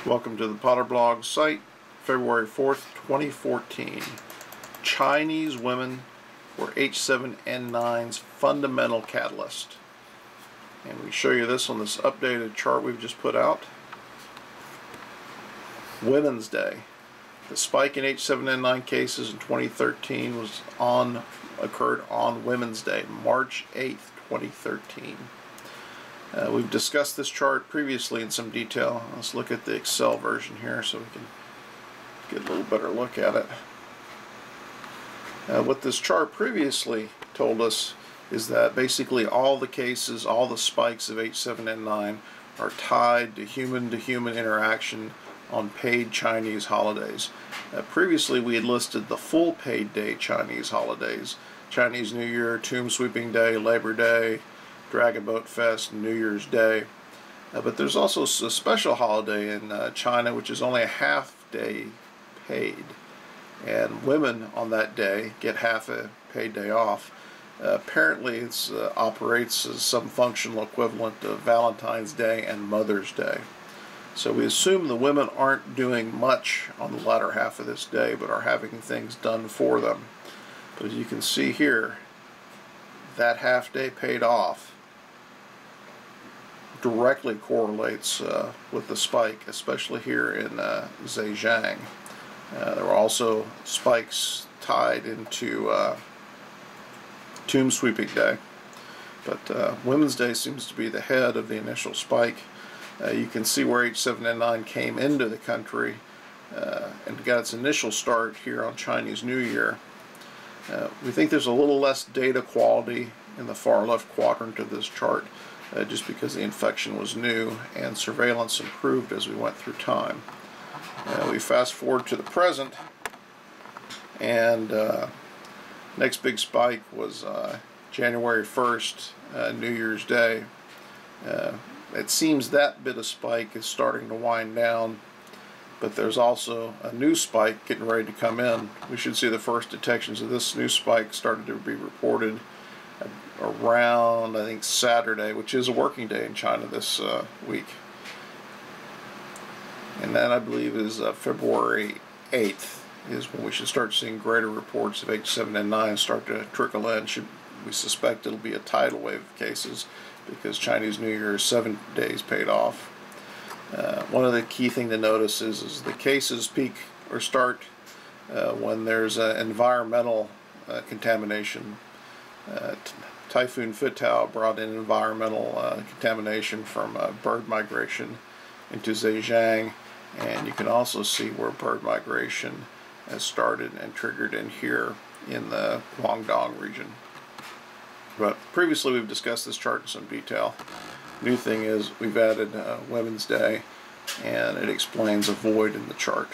Welcome to the Potter Blog site, February 4th, 2014. Chinese women were H7N9's fundamental catalyst. And we show you this on this updated chart we've just put out. Women's Day. The spike in H7N9 cases in 2013 occurred on Women's Day, March 8th, 2013. We've discussed this chart previously in some detail. Let's look at the Excel version here so we can get a little better look at it. What this chart previously told us is that basically all the cases, all the spikes of H7N9 are tied to human interaction on paid Chinese holidays. Previously we had listed the full paid day Chinese holidays: Chinese New Year, Tomb Sweeping Day, Labor Day, Dragon Boat Fest, New Year's Day. But there's also a special holiday in China which is only a half day paid, and women on that day get half a paid day off. Apparently it operates as some functional equivalent of Valentine's Day and Mother's Day. So we assume the women aren't doing much on the latter half of this day, but are having things done for them. But as you can see here, that half day paid off directly correlates with the spike, especially here in Zhejiang. There were also spikes tied into Tomb Sweeping Day, but Women's Day seems to be the head of the initial spike. You can see where H7N9 came into the country and got its initial start here on Chinese New Year. We think there's a little less data quality in the far left quadrant of this chart, just because the infection was new and surveillance improved as we went through time. We fast forward to the present, and next big spike was January 1st, New Year's Day. It seems that bit of spike is starting to wind down, but there's also a new spike getting ready to come in. We should see the first detections of this new spike started to be reported around, I think, Saturday, which is a working day in China this week. And that, I believe, is February 8th is when we should start seeing greater reports of H7N9 start to trickle in. We suspect it'll be a tidal wave of cases because Chinese New Year is 7 days paid off. One of the key things to notice is the cases peak or start when there's environmental contamination. Typhoon Fitao brought in environmental contamination from bird migration into Zhejiang, and you can also see where bird migration has started and triggered in here in the Guangdong region. But previously we've discussed this chart in some detail. New thing is we've added Women's Day, and it explains a void in the chart.